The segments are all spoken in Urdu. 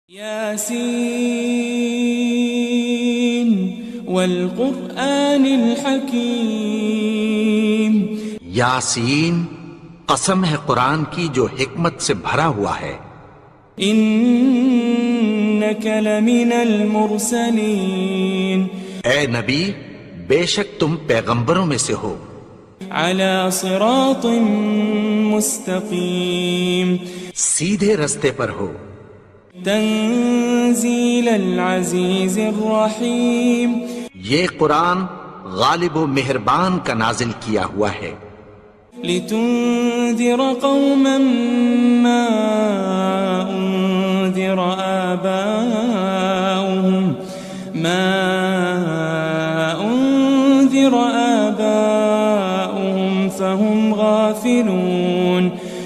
یاسین والقرآن الحکیم، یاسین قسم ہے قرآن کی جو حکمت سے بھرا ہوا ہے۔ انک لمن المرسلین، اے نبی بے شک تم پیغمبروں میں سے ہو، علی صراط مستقیم، سیدھے رستے پر ہو، تنزیل العزیز الرحیم، یہ قرآن غالب و مہربان کا نازل کیا ہوا ہے، لتنذر قوما ما انذر آباؤهم فهم غافلون،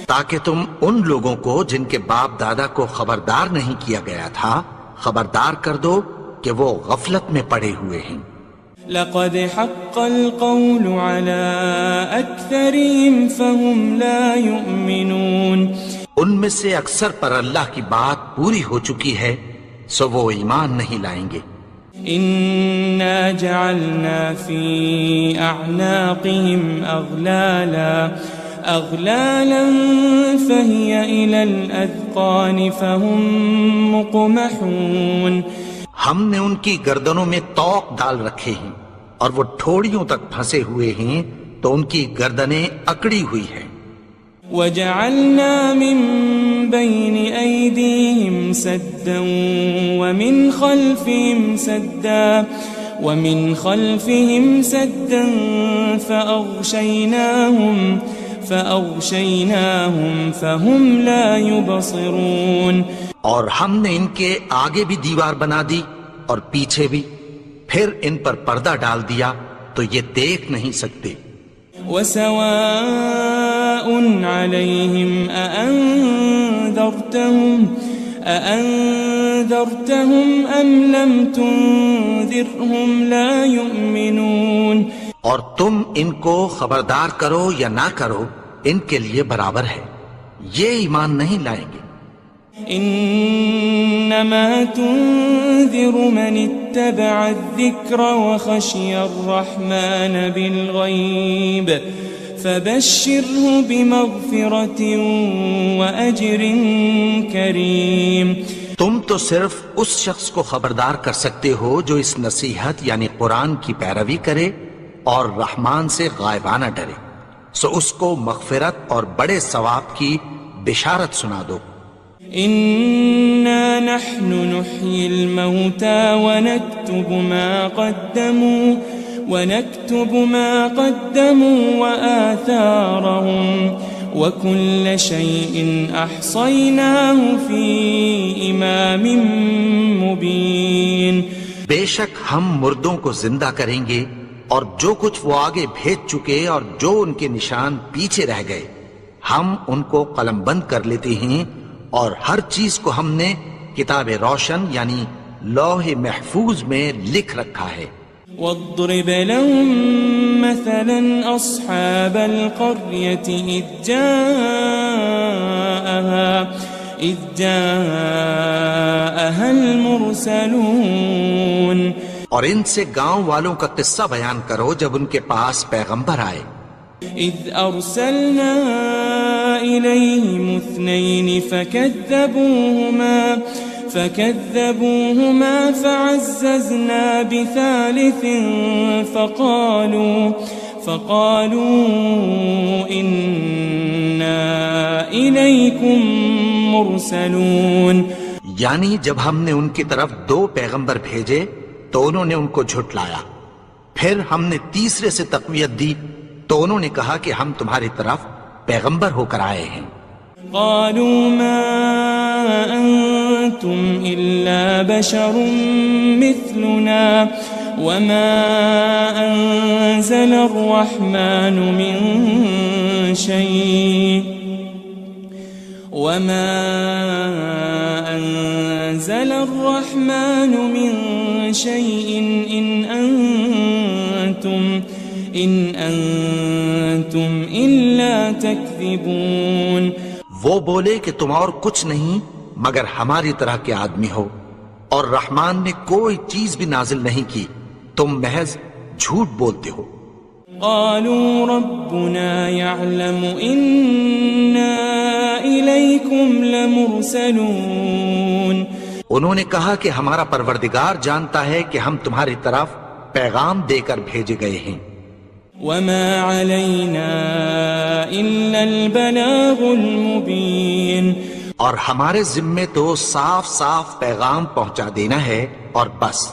تاکہ تم ان لوگوں کو جن کے باپ دادا کو خبردار نہیں کیا گیا تھا خبردار کر دو کہ وہ غفلت میں پڑے ہوئے ہیں۔ لقد حق القول على أكثرهم فهم لا يؤمنون، ان میں سے اکثر پر اللہ کی بات پوری ہو چکی ہے سو وہ ایمان نہیں لائیں گے۔ إنا جعلنا في أعناقهم أغلالا فهي إلى الأذقان فهم مقمحون، ہم نے ان کی گردنوں میں طوق ڈال رکھے ہیں اور وہ ٹھوڑیوں تک پھنسے ہوئے ہیں تو ان کی گردنیں اکڑی ہوئی ہیں۔ وجعلنا من بين أيديهم سدا ومن خلفهم سدا فأغشيناهم فهم لا يبصرون، اور ہم نے ان کے آگے بھی دیوار بنا دی اور پیچھے بھی، پھر ان پر پردہ ڈال دیا تو یہ دیکھ نہیں سکتے۔ وسواء عليهم أأنذرتهم أم لم تنذرهم لا يؤمنون، اور تم ان کو خبردار کرو یا نہ کرو ان کے لیے برابر ہے، یہ ایمان نہیں لائیں گے۔ انما تنذر من اتبع الذکر وخشی الرحمن بالغیب فبشره بمغفرة وأجر کریم، تم تو صرف اس شخص کو خبردار کر سکتے ہو جو اس نصیحت یعنی قرآن کی پیروی کرے اور رحمان سے غائبانہ ڈرے، سو اس کو مغفرت اور بڑے ثواب کی بشارت سنا دو۔ إنا نحن نحيي الموتى ونكتب ما قدموا وآثارهم وكل شيء أحصيناه في إمام مبين، بے شک ہم مردوں کو زندہ کریں گے اور جو کچھ وہ آگے بھیج چکے اور جو ان کے نشان پیچھے رہ گئے ہم ان کو قلم بند کر لیتے ہیں، اور ہر چیز کو ہم نے کتاب روشن یعنی لوح محفوظ میں لکھ رکھا ہے۔ واضرب لهم مثلا أصحاب القرية إذ جاءها المرسلون، اور ان سے گاؤں والوں کا قصہ بیان کرو جب ان کے پاس پیغمبر آئے۔ إذ أرسلنا إليهم 2 فكذبوهما فعززنا بثالث فقالوا إنا إليكم مرسلون، یعنی جب ہم نے ان کی طرف 2 پیغمبر بھیجے تو انہوں نے ان کو جھٹلایا، پھر ہم نے تیسرے سے تقویت دی تو انہوں نے کہا کہ ہم تمہاری طرف پیغمبر ہو کر آئے ہیں۔ قالوا ما أنتم إلا بشر مثلنا وما أنزل الرحمن من شيء إن أنتم إلا تكذبون، وہ بولے کہ تم اور کچھ نہیں مگر ہماری طرح کے آدمی ہو، اور رحمان نے کوئی چیز بھی نازل نہیں کی، تم محض جھوٹ بولتے ہو۔ قالوا ربنا يعلم إنا إليكم لمرسلون، انہوں نے کہا کہ ہمارا پروردگار جانتا ہے کہ ہم تمہاری طرف پیغام دے کر بھیجے گئے ہیں۔ وما علينا إلا البلاغ المبين، اور ہمارے ذمے تو صاف صاف پیغام پہنچا دینا ہے اور بس۔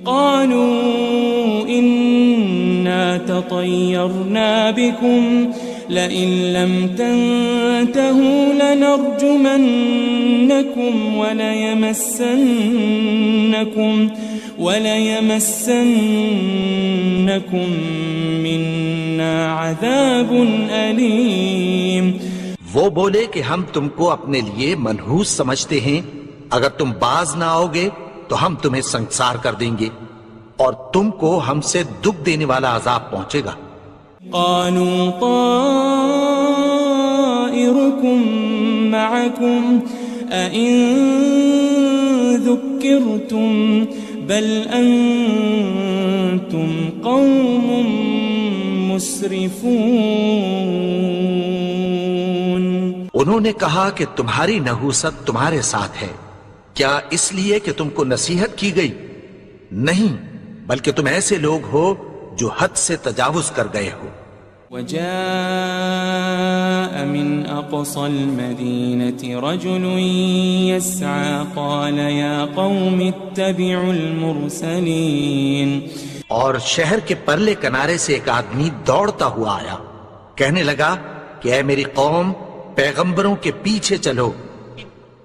قالوا إنا تطيرنا بكم لئن لم تنتهوا لنرجمنكم وليمسنكم منا عذاب أليم۔ وہ بولے کہ ہم تم کو اپنے لیے منحوس سمجھتے ہیں، اگر تم باز نہ آؤ گے تو ہم تمہیں سنسار کر دیں گے اور تم کو ہم سے دکھ دینے والا عذاب پہنچے گا۔ قالوا طائركم معكم أئن ذكرتم بل أنتم قوم مسرفون۔ انہوں نے کہا کہ تمہاری نحوست تمہارے ساتھ ہے، کیا اس لیے کہ تم کو نصیحت کی گئی؟ نہیں، بلکہ تم ایسے لوگ ہو جو حد سے تجاوز کر گئے ہو۔ وجاء من أقصى المدينة رجل يسعى قال يا قوم اتبعوا المرسلين، اور شہر کے پرلے کنارے سے ایک آدمی دوڑتا ہوا آیا، کہنے لگا کہ اے میری قوم، پیغمبروں کے پیچھے چلو۔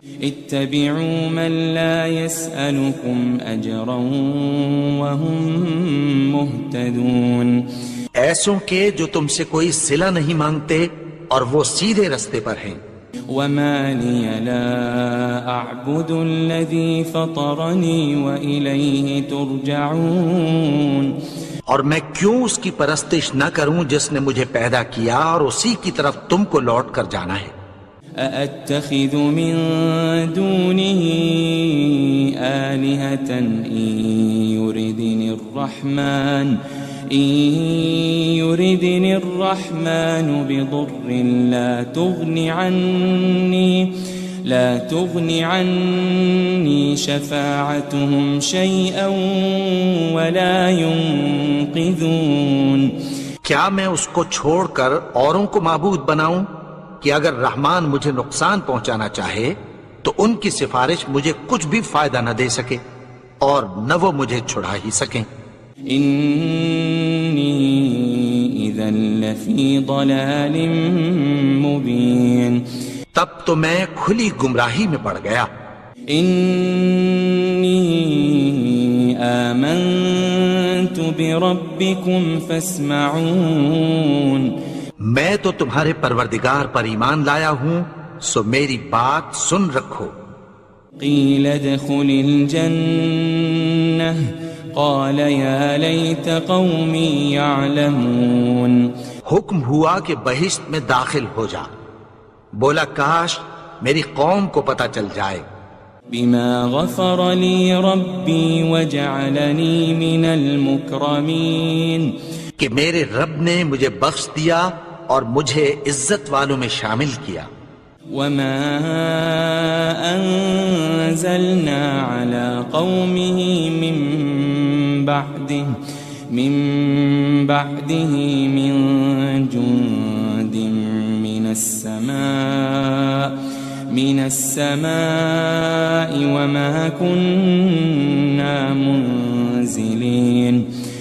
اتبعوا من لا يسألكم أجرا وهم مهتدون، ایسوں کے جو تم سے کوئی صلہ نہیں مانگتے اور وہ سیدھے رستے پر ہیں۔ وما لي لا أعبد الذي فطرني وإليه ترجعون، اور میں کیوں اس کی پرستش نہ کروں جس نے مجھے پیدا کیا اور اسی کی طرف تم کو لوٹ کر جانا ہے۔ أأتخذ من دونه آلهة إن يردني الرحمن بضر لا تغن عني شفاعتهم شيئا ولا ينقذون۔ کیا میں اس کو چھوڑ کر اوروں کو معبود بناؤں کہ اگر رحمان مجھے نقصان پہنچانا چاہے تو ان کی سفارش مجھے کچھ بھی فائدہ نہ دے سکے اور نہ وہ مجھے چھڑا ہی سکیں۔ إني إذا لفي ضلال مبين، تب تو میں کھلی گمراہی میں پڑ گیا۔ إني آمنت بربكم فاسمعون، میں تو تمہارے پروردگار پر ایمان لایا ہوں، سو میری بات سن رکھو۔ قيل ادخل الجنة قال يا ليت قومي يعلمون، حکم ہوا کہ بہشت میں داخل ہو جا، بولا کاش میری قوم کو پتہ چل جائے۔ بما غفر لي ربي وجعلني من المكرمين، کہ میرے رب نے مجھے بخش دیا اور مجھے عزت والوں میں شامل کیا۔ وما أنزلنا على قومه من بعده من جند من السماء وما كنا منزلين،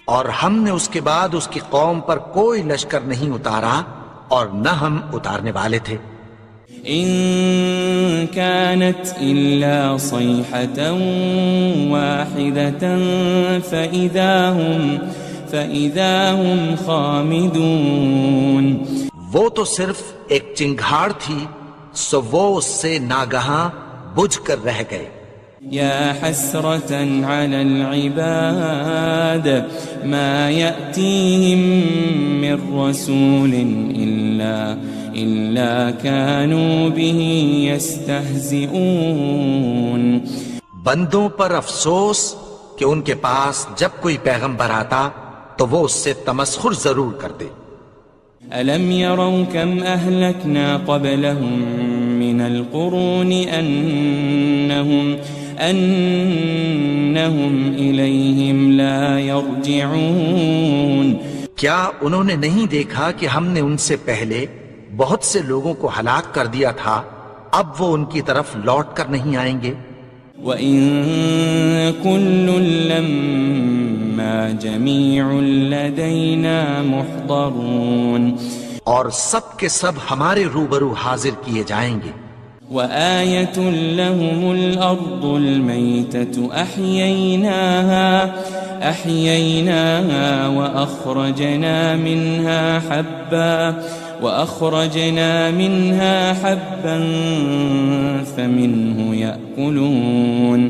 اور ہم نے اس کے بعد اس کی قوم پر کوئی لشکر نہیں اتارا اور نہ ہم اتارنے والے تھے۔ إن كانت إلا صيحة واحدة فإذا هم خامدون، وہ تو صرف ایک چنگھاڑ تھی، سو وہ اس سے ناگہاں بجھ کر رہ گئے۔ يا حسرة على العباد ما يأتيهم من رسول إلا كانوا به يستهزئون بندوں پر افسوس کہ ان کے پاس جب کوئی پیغمبر آتا تو وہ اس سے تمسخر ضرور کرتے. ألم يروا كم أهلكنا قبلهم من القرون أنهم إليهم لا يرجعون کیا انہوں نے نہیں دیکھا کہ ہم نے ان سے پہلے بہت سے لوگوں کو ہلاک کر دیا تھا، اب وہ ان کی طرف لوٹ کر نہیں آئیں گے. وَإِن كُلٌّ لَمَّا جَمِيعٌ لَدَيْنَا مُحْضَرُونَ اور سب کے سب ہمارے روبرو حاضر کیے جائیں گے. وَآيَةٌ لَهُمُ الْأَرْضُ الْمَيْتَةُ أَحْيَيْنَاهَا وَأَخْرَجْنَا مِنْهَا حَبًّا فَمِنْهُ يَأْكُلُونَ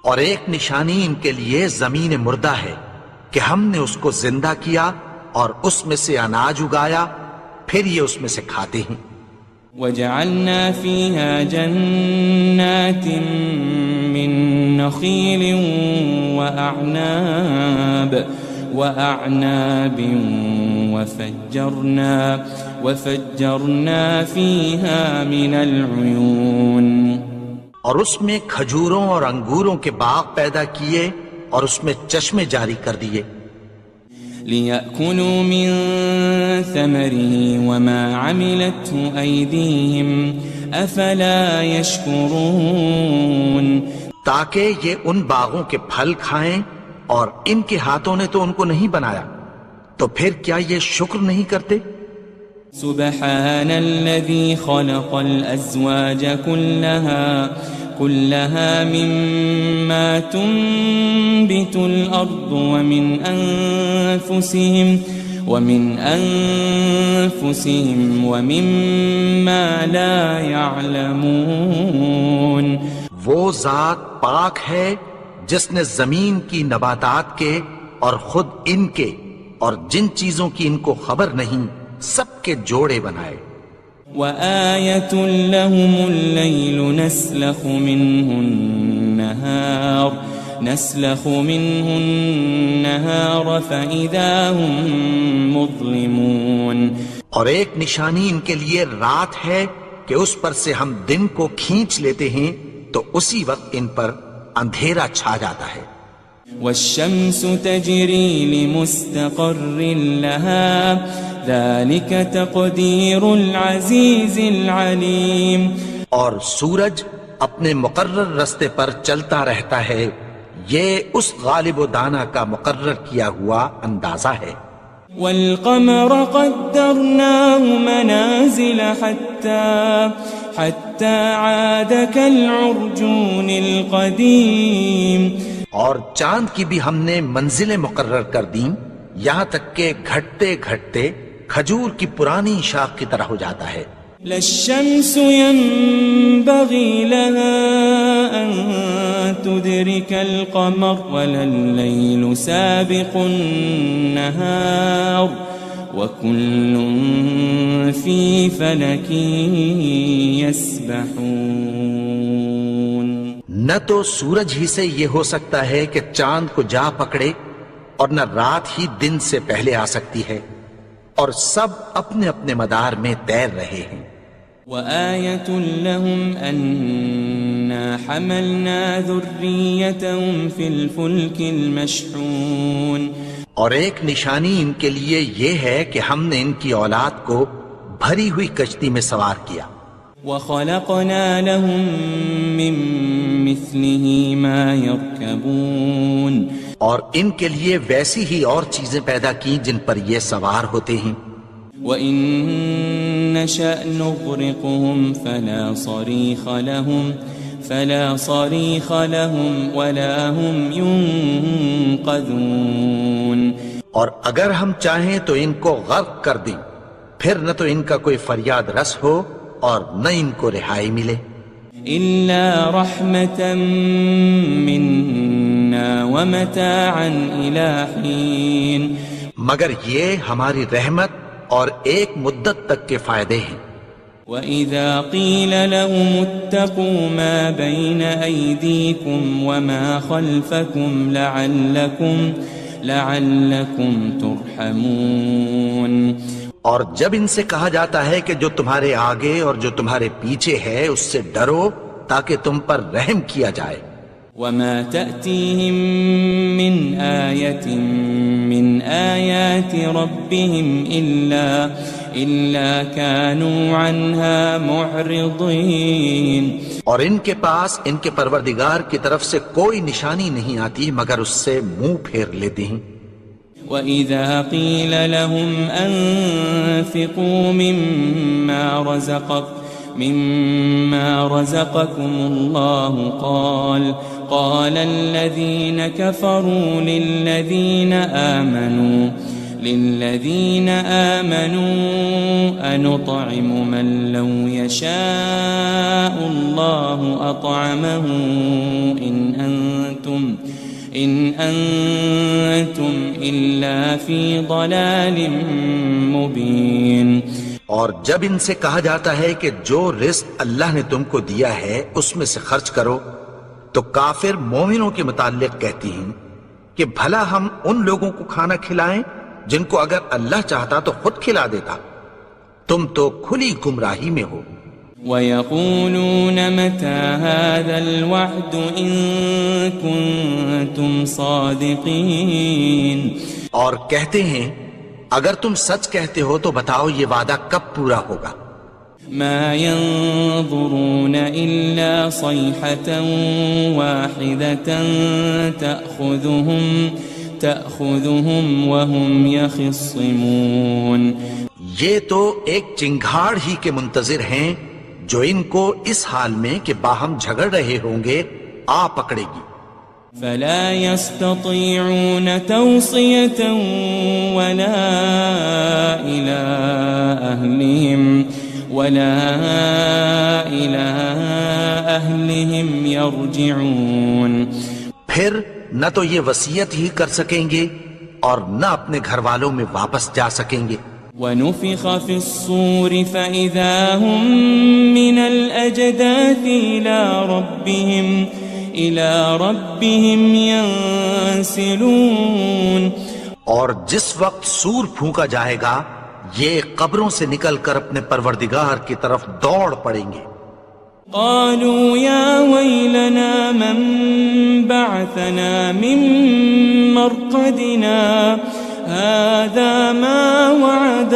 اور ایک نشانی ان کے لیے زمین مردہ ہے کہ ہم نے اس کو زندہ کیا اور اس میں سے اناج اگایا، پھر یہ اس میں سے کھاتے ہیں. وَجَعَلْنَا فِيهَا جَنَّاتٍ مِّن نَخِيلٍ وَأَعْنَابٍ وَفَجَّرْنَا فِيهَا مِنَ الْعُيُونِ اور اس میں کھجوروں اور انگوروں کے باغ پیدا کیے اور اس میں چشمے جاری کر دیے. لِيَأْكُلُوا مِن ثَمَرِهِ وَمَا عَمِلَتْهُ أَيْدِيهِمْ أَفَلَا يَشْكُرُونَ تاکہ یہ ان باغوں کے پھل کھائیں اور ان کے ہاتھوں نے تو ان کو نہیں بنایا، تو پھر کیا یہ شکر نہیں کرتے؟ سبحان الذي خلق الأزواج كلها مما تنبت الأرض ومن أنفسهم ومما لا يعلمون وہ ذات پاک ہے جس نے زمین کی نباتات کے اور خود ان کے اور جن چیزوں کی ان کو خبر نہیں سب کے جوڑے بنائے. وَآيَةٌ لَهُمُ اللَّيْلُ نَسْلَخُ مِنْهُ النَّهَارَ فَإِذَا هُمْ مُظْلِمُونَ اور ایک نشانی ان کے لیے رات ہے کہ اس پر سے ہم دن کو کھینچ لیتے ہیں تو اسی وقت ان پر اندھیرا چھا جاتا ہے. وَالشَّمْسُ تَجْرِي لِمُسْتَقَرٍّ لَهَا ذَلِكَ تَقْدِيرُ الْعَزِيزِ الْعَلِيمِ اور سورج اپنے مقرر رستے پر چلتا رہتا ہے، یہ اس غالب و دانا کا مقرر کیا ہوا اندازہ ہے. وَالْقَمَرَ قَدَّرْنَاهُ مَنَازِلَ حَتَّى عَادَ كَالْعُرْجُونِ الْقَدِيمِ اور چاند کی بھی ہم نے منزلیں مقرر کر دیں، یہاں تک کہ گھٹتے گھٹتے کھجور کی پرانی شاخ کی طرح ہو جاتا ہے. لَلشَّمْسُ يَنبَغِي لَهَا أَن تُدْرِكَ الْقَمَرَ وَلَلَّيْلُ سَابِقُ النَّهَارِ وَكُلٌّ فِي فَلَكٍ يَسْبَحُونَ نہ تو سورج ہی سے یہ ہو سکتا ہے کہ چاند کو جا پکڑے، اور نہ رات ہی دن سے پہلے آ سکتی ہے، اور سب اپنے اپنے مدار میں تیر رہے ہیں. وَآيَةٌ لَهُمْ أَنَّا حَمَلْنَا ذُرِّيَّتَهُمْ فِي الْفُلْكِ الْمَشْحُونِ اور ایک نشانی ان کے لیے یہ ہے کہ ہم نے ان کی اولاد کو بھری ہوئی کشتی میں سوار کیا. وَخَلَقْنَا لَهُم مِّن مِّثْلِهِ مَا يَرْكَبُونَ اور ان کے لیے ویسی ہی اور چیزیں پیدا کی جن پر یہ سوار ہوتے ہیں. وَإِن نَّشَأْ نُغْرِقْهُمْ فَلَا صَرِيخَ لَهُمْ وَلَا هُمْ يُنقَذُونَ اور اگر ہم چاہیں تو ان کو غرق کر دیں، پھر نہ تو ان کا کوئی فریاد رس ہو اور نہ ان کو رہائی ملے. إِلَّا رَحْمَةً مِّنَّا وَمَتَاعًا إِلَىٰ حِينٍ مگر یہ ہماری رحمت اور ایک مدت تک کے فائدے ہیں. وَإِذَا قِيلَ لَهُمُ اتَّقُوا مَا بَيْنَ أَيْدِيكُمْ وَمَا خَلْفَكُمْ لَعَلَّكُمْ تُرْحَمُونَ. اور جب ان سے کہا جاتا ہے کہ جو تمہارے آگے اور جو تمہارے پیچھے ہے اس سے ڈرو تاکہ تم پر رحم کیا جائے. وَمَا تَأْتِيهِم مِّنْ آيَةٍ مِّنْ آيَاتِ رَبِّهِمْ إِلَّا كَانُوا عَنْهَا مُعْرِضِينَ. اور ان کے پاس ان کے پروردگار کی طرف سے کوئی نشانی نہیں آتی مگر اس سے منہ پھیر لیتے ہیں. وَإِذَا قِيلَ لَهُمْ أَنفِقُوا مِمَّا رَزَقَكُمُ اللَّهُ قَالَ الَّذِينَ كَفَرُوا لِلَّذِينَ آمَنُوا أَنُطْعِمُ مَن لَّوْ يَشَاءُ اللَّهُ أَطْعَمَهُ إِنْ أَنْتُمْ إِلَّا فِي ضَلَالٍ مُبِينٍ. اور جب ان سے کہا جاتا ہے کہ جو رزق اللہ نے تم کو دیا ہے اس میں سے خرچ کرو تو کافر مومنوں کے متعلق کہتی ہیں کہ بھلا ہم ان لوگوں کو کھانا کھلائیں جن کو اگر اللہ چاہتا تو خود کھلا دیتا. تم تو کھلی گمراہی میں ہو. وَيَقُولُونَ مَتَى هَذَا الْوَعْدُ إِن كُنتُمْ صَادِقِينَ. اور کہتے ہیں اگر تم سچ کہتے ہو تو بتاؤ یہ وعدہ کب پورا ہوگا. مَا يَنظُرُونَ إِلَّا صَيْحَةً وَاحِدَةً تَأْخُذُهُمْ وَهُمْ يَخِصِّمُونَ. یہ تو ایک چنگھاڑ ہی کے منتظر ہیں جو ان کو اس حال میں کہ باہم جھگڑ رہے ہوں گے آ پکڑے گی. فلا يستطيعون توصية ولا إلى أهلهم يرجعون. پھر نہ تو یہ وصیت ہی کر سکیں گے اور نہ اپنے گھر والوں میں واپس جا سکیں گے. وَنُفِخَ فِي الصُّورِ فَإِذَا هُم مِّنَ الْأَجْدَاثِ إِلَى رَبِّهِمْ يَنسِلُونَ. اور جس وقت سور پھونکا جائے گا یہ قبروں سے نکل کر اپنے پروردگار کی طرف دوڑ پڑیں گے. قالوا يا ويلنا من بعثنا من مرقدنا هذا ما وعد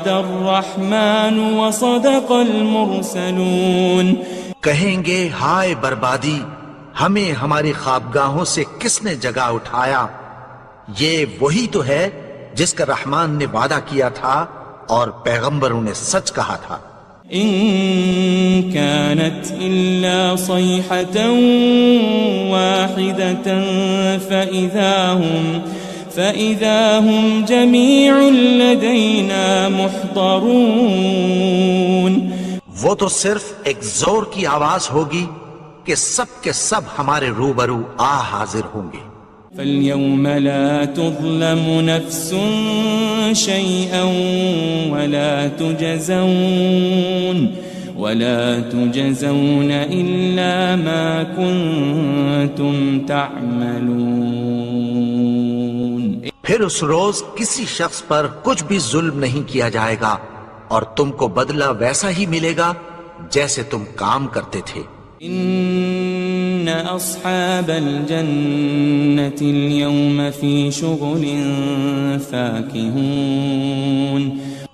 الرحمن وصدق المرسلون. کہیں گے ہائے بربادی ہمیں ہماری خوابگاہوں سے کس نے جگا اٹھایا. یہ وہی تو ہے جس کا رحمان نے وعدہ کیا تھا اور پیغمبروں نے سچ کہا تھا. ان كانت الا صيحة واحدة فإذا هم جميع لدينا محضرون. وہ تو صرف ایک زور کی آواز ہوگی کہ سب کے سب ہمارے روبرو حاضر ہوں گے. فَالْيَوْمَ لَا تُظْلَمُ نَفْسٌ شَيْئًا وَلَا تُجَزَوْنَ إِلَّا مَا كُنتُمْ تَعْمَلُونَ. پھر اس روز کسی شخص پر کچھ بھی ظلم نہیں کیا جائے گا اور تم کو بدلہ ویسا ہی ملے گا جیسے تم کام کرتے تھے. ان اصحاب الجنة اليوم في شغل فاكهون.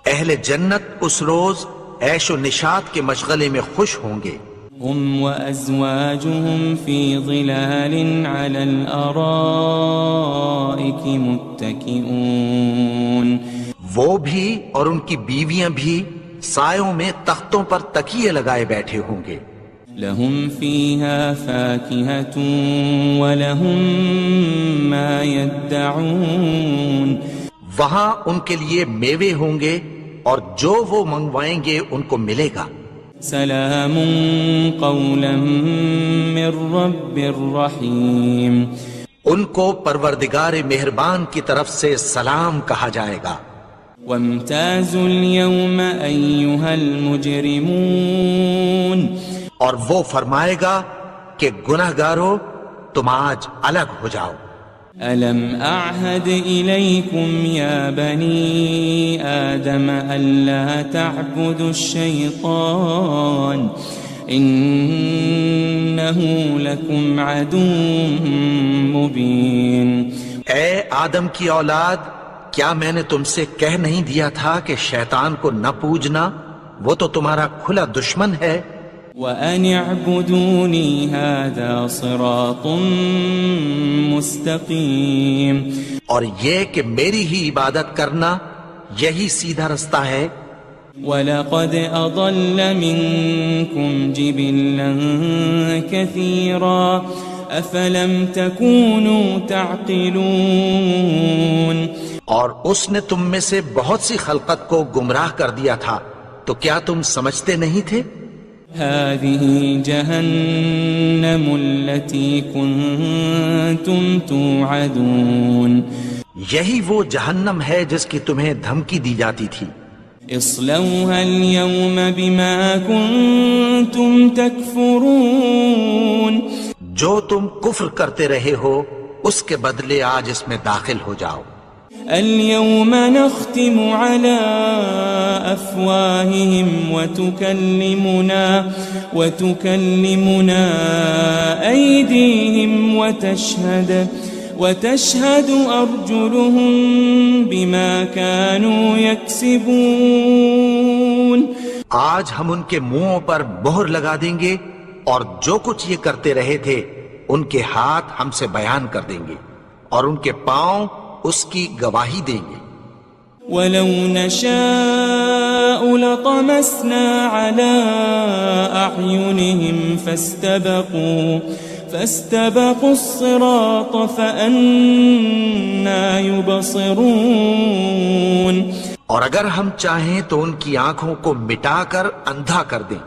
اہل جنت اس روز عیش و نشاط کے مشغلے میں خوش ہوں گے. هم وازواجهم في ظلال على الارائك متكئون. وہ بھی اور ان کی بیویاں بھی سایوں میں تختوں پر تکیے لگائے بیٹھے ہوں گے. لهم فيها فاكهة ولهم ما يدعون. وہاں ان کے لیے میوے ہوں گے اور جو وہ منگوائیں گے ان کو ملے گا. سلام قولا من رب الرحیم. ان کو پروردگار مہربان کی طرف سے سلام کہا جائے گا۔ وامتازوا اليوم أيها المجرمون، اور وہ فرمائے گا کہ گنہگارو تم آج الگ ہو جاؤ۔ ألم أعهد إليكم يا بني آدم ألا تعبدوا الشيطان إنه لكم عدو مبين۔ اے آدم کی اولاد، کیا میں نے تم سے کہہ نہیں دیا تھا کہ شیطان کو نہ پوجنا، وہ تو تمہارا کھلا دشمن ہے۔ وَأَنِ اعْبُدُونِي هَذَا صِرَاطٌ مُسْتَقِيمٌ، اور یہ کہ میری ہی عبادت کرنا یہی سیدھا رستہ ہے۔ وَلَقَدْ أَضَلَّ مِنكُمْ جِبِلًّا كَثِيرًا أَفَلَمْ تَكُونُوا تَعْقِلُونَ، اور اس نے تم میں سے بہت سی خلقت کو گمراہ کر دیا تھا، تو کیا تم سمجھتے نہیں تھے؟ هذه جهنم التي كنتم توعدون، یہی وہ جہنم ہے جس کی تمہیں دھمکی دی جاتی تھی۔ اصلوها اليوم بما كنتم تكفرون، جو تم کفر کرتے رہے ہو اس کے بدلے آج اس میں داخل ہو جاؤ۔ اليوم نختم على أفواههم وتكلمنا أيديهم وتشهد أرجلهم بما كانوا يكسبون، آج ہم ان کے منہوں پر مہر لگا دیں گے اور جو کچھ یہ کرتے رہے تھے ان کے ہاتھ ہم سے بیان کر دیں گے اور ان کے پاؤں اس کی گواہی دیں گے۔ وَلَوْ نَشَاءُ لَطَمَسْنَا عَلَىٰ أَعْيُنِهِمْ فَاسْتَبَقُوا الصِّرَاطَ فَأَنَّىٰ يُبْصِرُونَ، اور اگر ہم چاہیں تو ان کی آنکھوں کو مٹا کر اندھا کر دیں،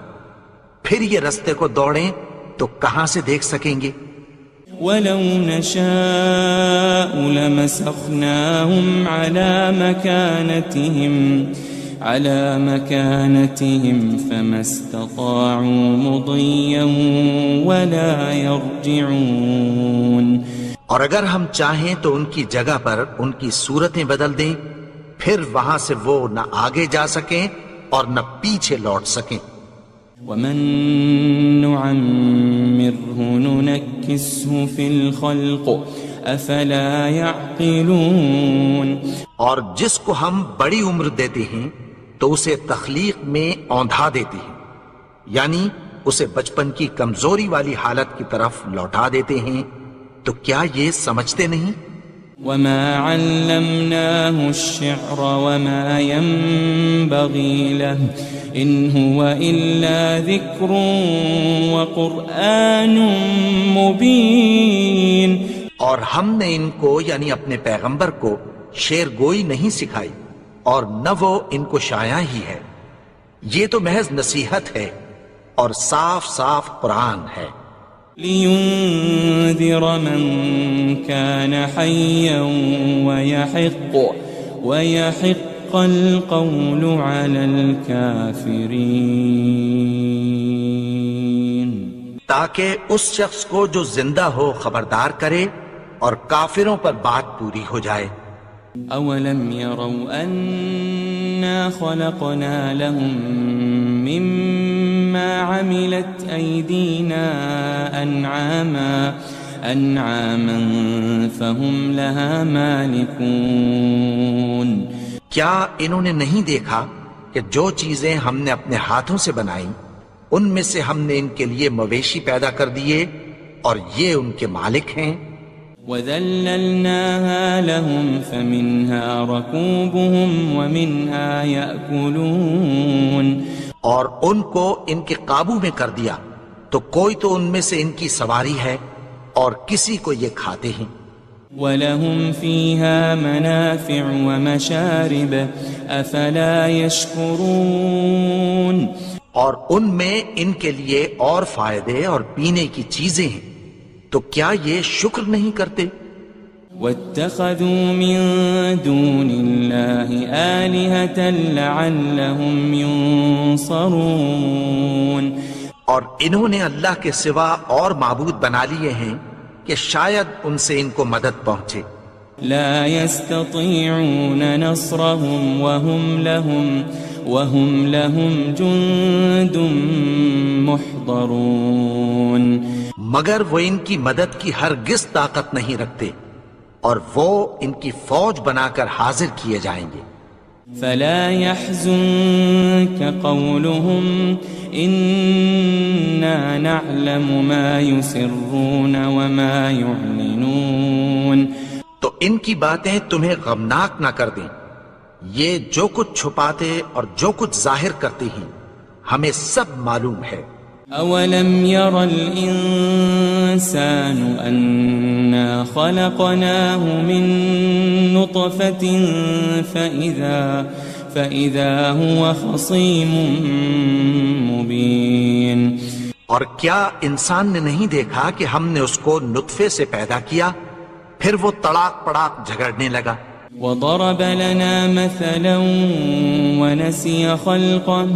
پھر یہ رستے کو دوڑیں تو کہاں سے دیکھ سکیں گے؟ وَلَوْ نَشَاءُ لَمَسَخْنَاهُمْ عَلَى مَكَانَتِهِمْ فَمَا اسْتَطَاعُوا مُضِيًّا وَلَا يَرْجِعُونَ، اور اگر ہم چاہیں تو ان کی جگہ پر ان کی صورتیں بدل دیں، پھر وہاں سے وہ نہ آگے جا سکیں اور نہ پیچھے لوٹ سکیں۔ وَمَن نُعَمِّرْهُ نُنَكِّسْهُ فِي الْخَلْقِ أَفَلَا يَعْقِلُونَ، اور جس کو ہم بڑی عمر دیتے ہیں تو اسے تخلیق میں اوندھا دیتے ہیں، یعنی اسے بچپن کی کمزوری والی حالت کی طرف لوٹا دیتے ہیں، تو کیا یہ سمجھتے نہیں؟ وَمَا عَلَّمْنَاهُ الشِّعْرَ وَمَا يَنبَغِي لَهُ إِنْ هُوَ إِلَّا ذِكْرٌ وَقُرْآنٌ مُبِينٌ، اور ہم نے ان کو یعنی اپنے پیغمبر کو شعر گوئی نہیں سکھائی اور نہ وہ ان کو شایع ہی ہے، یہ تو محض نصیحت ہے اور صاف صاف قرآن ہے۔ لِيُنذِرَ مَن كَانَ حَيًّا وَيَحِقَّ الْقَوْلُ عَلَى الْكَافِرِينَ، تاکہ اس شخص کو جو زندہ ہو خبردار کرے اور کافروں پر بات پوری ہو جائے۔ أَوَلَمْ يَرَوْا أَنَّا خَلَقْنَا لَهُم مِّمَّا عَمِلَتْ أَيْدِينَا أَنْعَامًا فَهُمْ لَهَا مَالِكُونَ، کیا انہوں نے نہیں دیکھا کہ جو چیزیں ہم نے اپنے ہاتھوں سے بنائیں ان میں سے ہم نے ان کے لیے مویشی پیدا کر دیے اور یہ ان کے مالک ہیں۔ وَذَلَّلْنَاهَا لَهُمْ فَمِنْهَا رَكُوبُهُمْ وَمِنْهَا يَأْكُلُونَ، اور ان کو ان کے قابو میں کر دیا تو کوئی تو ان میں سے ان کی سواری ہے اور کسی کو یہ کھاتے ہیں۔ وَلَهُمْ فِيهَا مَنَافِعُ وَمَشَارِبُ أَفَلَا يَشْكُرُونَ، اور ان میں ان کے لیے اور فائدے اور پینے کی چیزیں ہیں، تو کیا یہ شکر نہیں کرتے؟ واتخذوا من دون الله آلهة لعلهم ينصرون اور انہوں نے اللہ کے سوا اور معبود بنا لیے ہیں کہ شاید ان سے ان کو مدد پہنچے. لا يستطيعون نصرهم وهم لهم جند محضرون مگر وہ ان کی مدد کی ہرگز طاقت نہیں رکھتے اور وہ ان کی فوج بنا کر حاضر کیے جائیں گے. فلا يحزنك قولهم إنا نعلم ما يسرون وما يعلنون تو ان کی باتیں تمہیں غمناک نہ کر دیں. یہ جو کچھ چھپاتے اور جو کچھ ظاہر کرتے ہیں ہمیں سب معلوم ہے. أولم ير الإنسان أنا خلقناه من نطفة فإذا هو خصيم مبين اور کیا انسان نے نہیں دیکھا کہ ہم نے اس کو نطفے سے پیدا کیا پھر وہ تڑاک پڑاک جھگڑنے لگا. وضرب لنا مثلا ونسي خلقه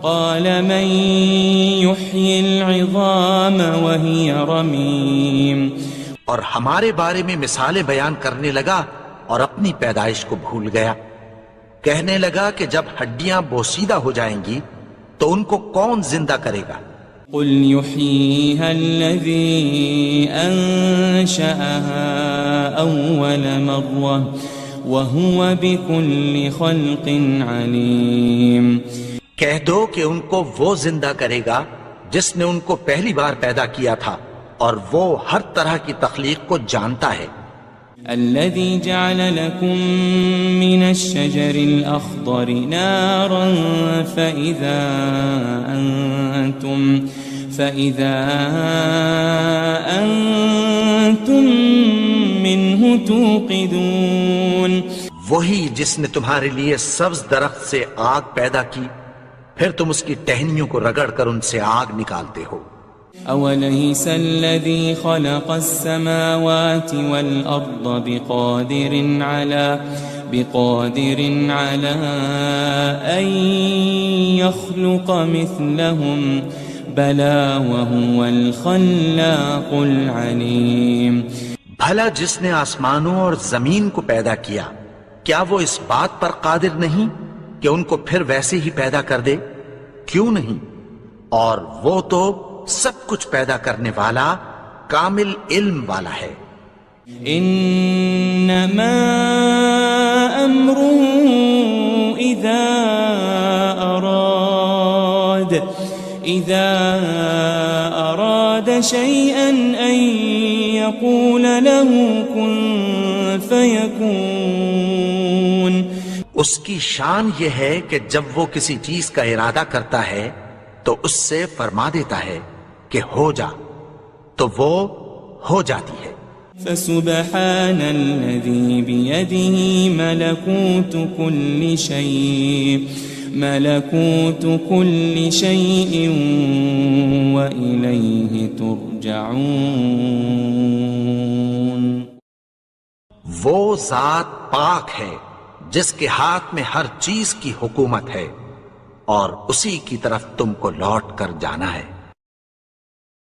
قال من يحيي العظام وهي رميم اور ہمارے بارے میں مثالیں بیان کرنے لگا اور اپنی پیدائش کو بھول گیا. کہنے لگا کہ جب ہڈیاں بوسیدہ ہو جائیں گی تو ان کو کون زندہ کرے گا. قل يحييها الذي أنشأها أول مرة وهو بكل خلق عليم کہہ دو کہ ان کو وہ زندہ کرے گا جس نے ان کو پہلی بار پیدا کیا تھا اور وہ ہر طرح کی تخلیق کو جانتا ہے. الذي جعل لكم من الشجر الأخضر نارا فإذا أنتم منه توقدون وہی جس نے تمہارے لیے سبز درخت سے آگ پیدا کی پھر تم اس کی ٹہنیوں کو رگڑ کر ان سے آگ نکالتے ہو. أوليس الذي خلق السماوات والأرض بقادر على أن يخلق مثلهم بلى وهو الخلاق العليم بھلا جس نے آسمانوں اور زمین کو پیدا کیا کیا وہ اس بات پر قادر نہیں کہ ان کو پھر ویسے ہی پیدا کر دے؟ کیوں نہیں؟ اور وہ تو سب کچھ پیدا کرنے والا کامل علم والا ہے. انما امره اذا اراد شيئا ان يقول له كن فيكون اس کی شان یہ ہے کہ جب وہ کسی چیز کا ارادہ کرتا ہے تو اس سے فرما دیتا ہے کہ ہو جا تو وہ ہو جاتی ہے. فسبحان الذي بيده ملكوت كل شيء وإليه ترجعون وہ ذات پاک ہے جس کے ہاتھ میں ہر چیز کی حکومت ہے اور اسی کی طرف تم کو لوٹ کر جانا ہے.